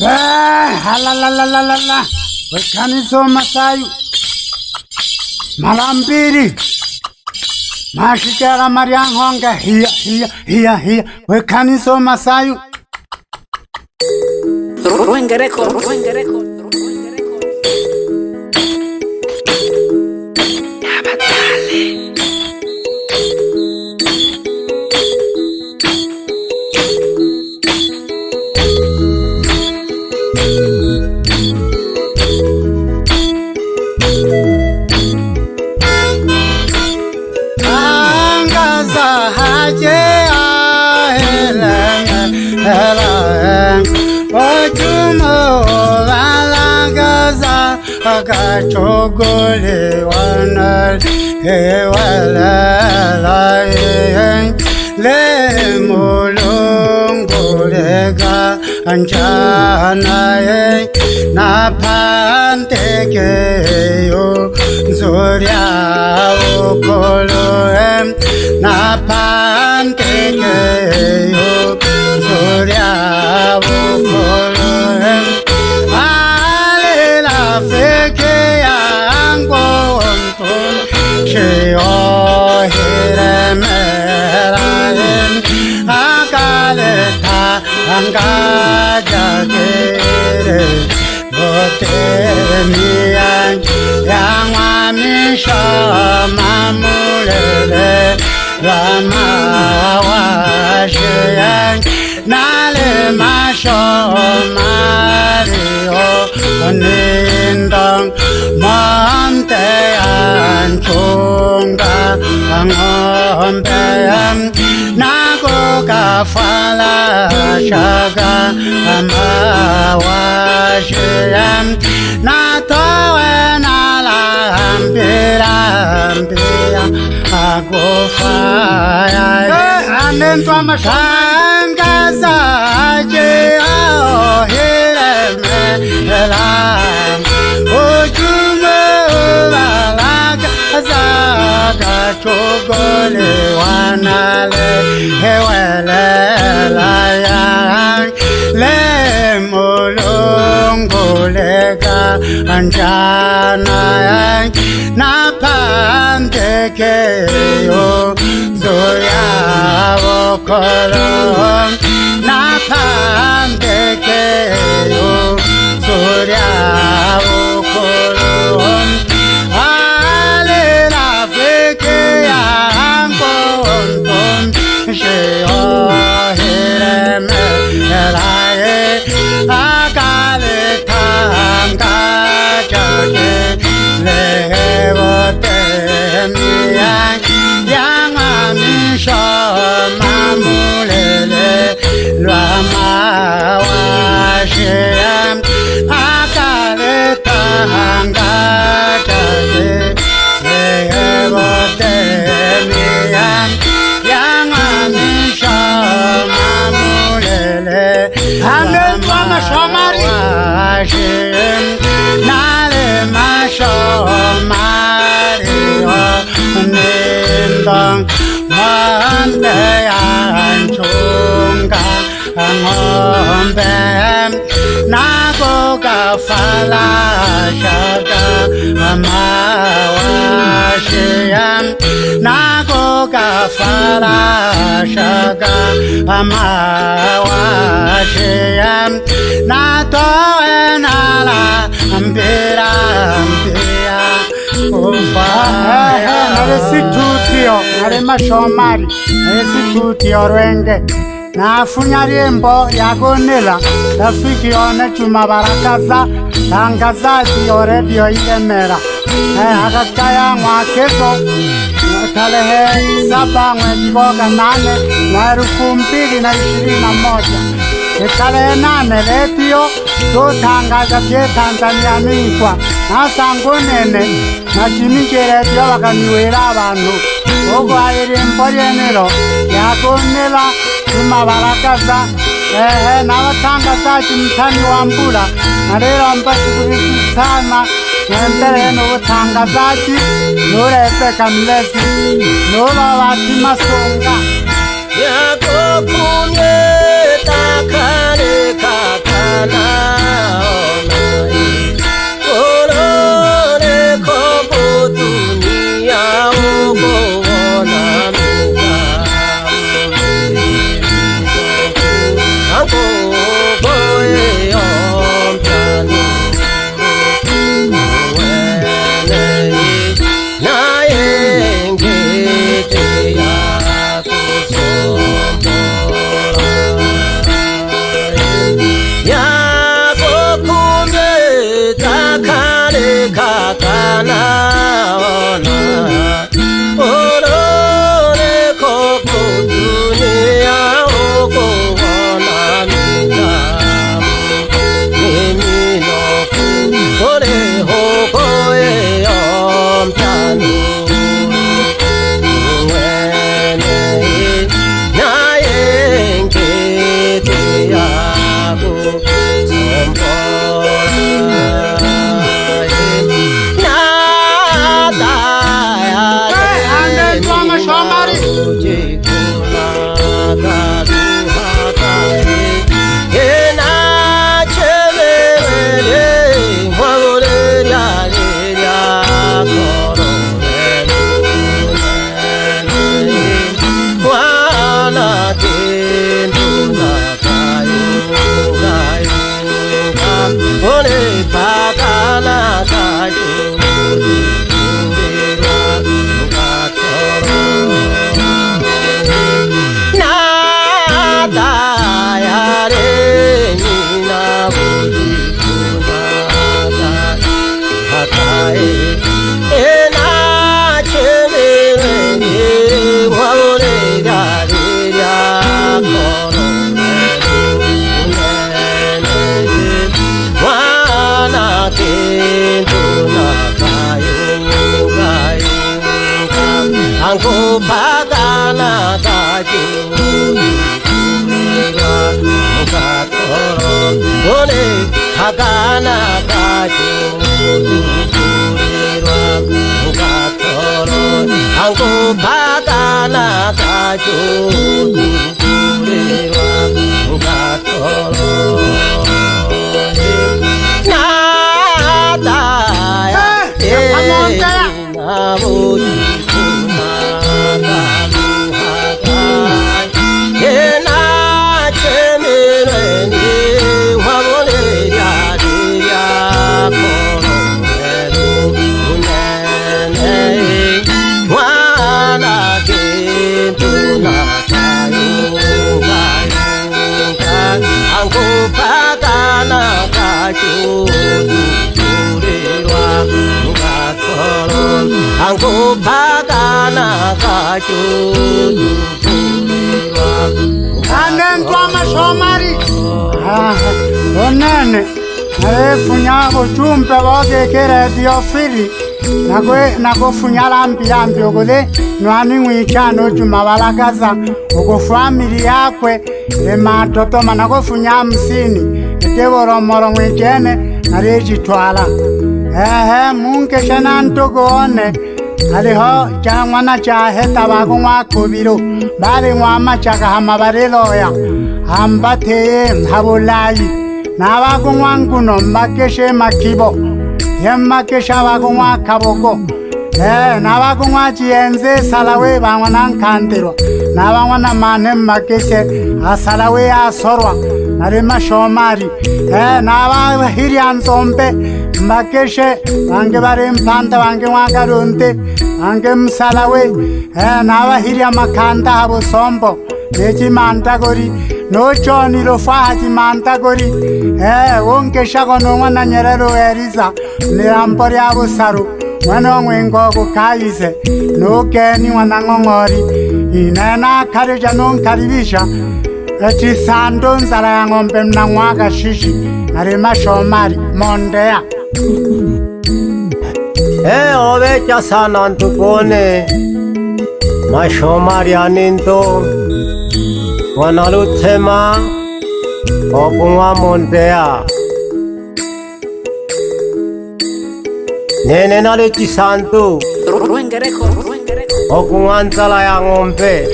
Halalalala, wekaniso Masayu, Malambiri, Mashikara Marian Honga, here, wekaniso Masayu. Ruenge record. Chogole wanal hewala le mulungulega anjana na panteke yo zoria okolo na panteke yo zoria okolo feke yango she o here meraen akale tha angaja gere bote miyan yangwa misha mamulele rama wa sheyan nale masho mario nindang mantean chunga angombeam nago kafala shaga amawashiyam natowe nalambira agofaya anentwa mashangaza Elam, ojume valaga zaga chogole wanale hewele layang le molongolega anjana yang napandeke yo zoya okolong napandeke yo Surya Ukolum Ale la feke yang kontum Sheo hireme elaye Akale tangka jage levote miyang Yang amisho mamulele Lama washiyam Fala shaga amawashiyam nago fala shaga amawashiyam nato enala ambira ufa nare situtio nare mashomari nare situtio rwenge na funyarembo yagonela rafiki one chuma barakaza tangazaji radio ilemera akakaya mwakezo tarehe 7 mwezi wa 8 mwaka 2021 tarehe 8 radio totangaza pye Tanzania nikwa nasangonene na chimike radio bakaniwera abantu ogo ayirembo yenero yagonela Tuma barakaza n'abatangazaji mtani wambura narero mbashikuriza sana Nembere n'ubutangazaji n'urebe kamilezi n'urabatima songa Yakopunye takale kakana Onene funya uchumpe woge kere diofili nako funya lambi ogole nwani ngwichano chuma balagaza uko family yakwe matoto manako funya 50 iteboro moro ngwichene narejitwala munke shana ntogone aliho changwana cha heta bagwa kobiro bale ngwama chaka hamabareloya ambate habulayi nabagwa nguno mbakeshe makibo yemakesha bagwa kaboko nabagwa chienze salawe bangwana nkandiro nabangwana mane makeshe asalawe asorwa nare mashomari nabahiri ansombe mbakeshe bange bare mpanda bange wakaronte bange msalawe nabahiri amakanda abo sombo nechi mantagori no choni lo faji mantagori wonke shagono mwana nyerero eriza nirampori abo saru mwana ngwengo ko kaise no keni mwana ngongori inena kareja non karibisha eti sando nzala ya ngombe mnangwaka shishi nare mashomari mondea ovecha sana ntukone mashomari aninto wanaluthema okunwa mondea nene nalechi santu okunwa nzala ya ngombe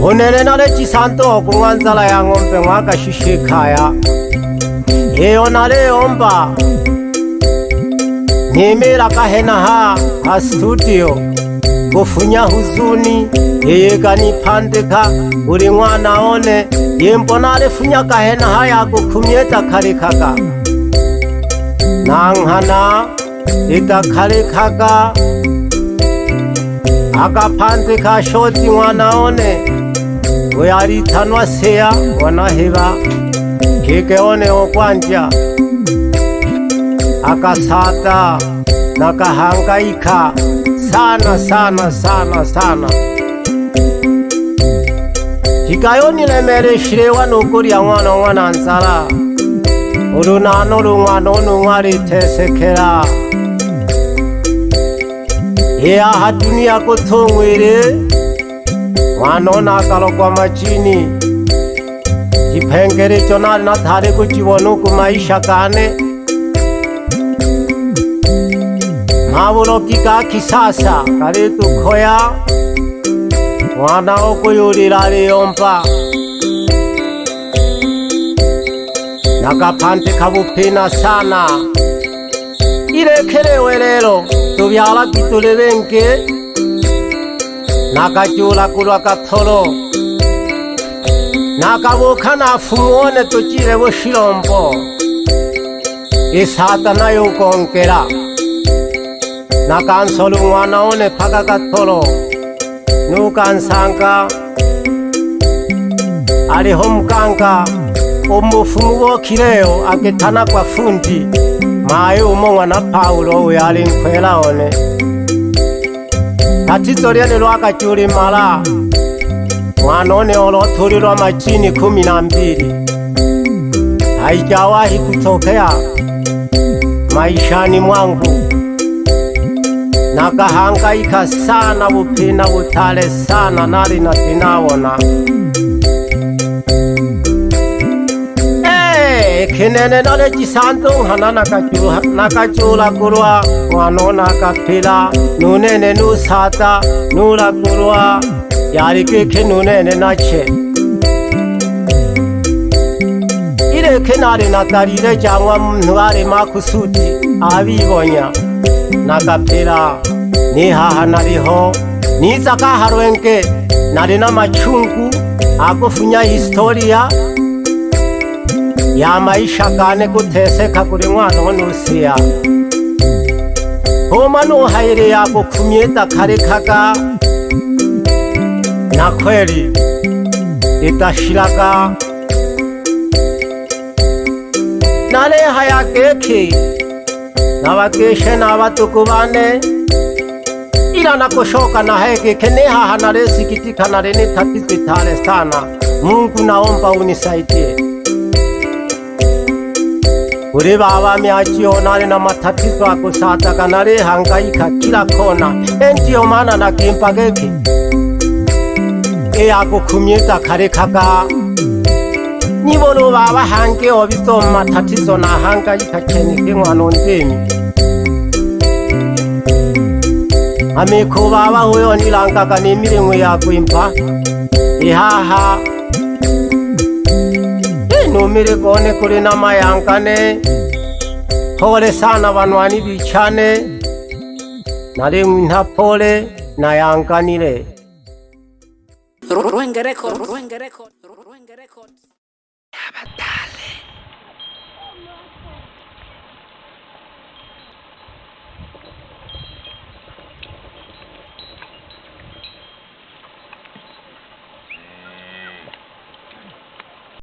unene nalechi santu okunwa nzala ya ngombe mwaka shishikaya nale omba nimera kahena ha studio kufunya huzuni yega nipandika uri mwana one yembona alifunya kahena haya kukumyeta karikaga nanghana itakarikaga akapandika shoti mwana one uyaritanwa seya wanaheba kike one okwanja akasata nakahangaika sana hikayoni lemereshirewa nukuria mwana nzala urunano rumwana unumwari tesekera aha dunia kutongwere mwana akalogwa machini. Chipengele icho nali natali kuchibona ku maisha kane, mabuloki ka kisasa kali tukhoya mwana okuyulila aliyompa nakapante kabupina sana. Ilekelewe lelo tubyala kitule benke nakachula kulwa katholo nakabuka nafumuone tuchile bushilombo isata nayo ukonkela nakansolu mwana one paka katholo nukansanga aliho mkanka umufumu wokileo akitana kwa fundi maye umongwa na Paulo uyo ali nkwela one tatizo lyene lwakachuli mala mwana one olotulilwa machini 12 haijawahi kutokea maishani mwangu. Nakahangaika sana bupina butale sana nali natinawona kinene nale chisanto hana nakachula kulwa mwana nakapila nunene nusata nula kulwa yali keke nunene nache ile kenali natalile jangwa mnu ali makusudi abibonya nakapila nihaha naliho nizaka harwenke nali na machungu akufunya historia ya maisha kane kuteseka kuri mwana onusia homa nuhaire yako kumyeta karekaga na kweli itashiraga naleha ya keke nabakeshe nabatukubane ila nakoshoka na heke keneha nalesikitika nalene tatizo itale sana. Mungu naomba unisaidie. Uri baba miachio nale na matatizo akusata kanale hangaika kila kona endio mana na kimpageki akukumyeta karekaga nibolo baba hange obiso matatizo na hangaika chenike mwana ndemi ameko baba huyo nilangaga nimirimwe yakwimpa ihaha numire kone kuri namayankane pole sana banwani bichane nari mwinta pole nayankanire. Ruenge record.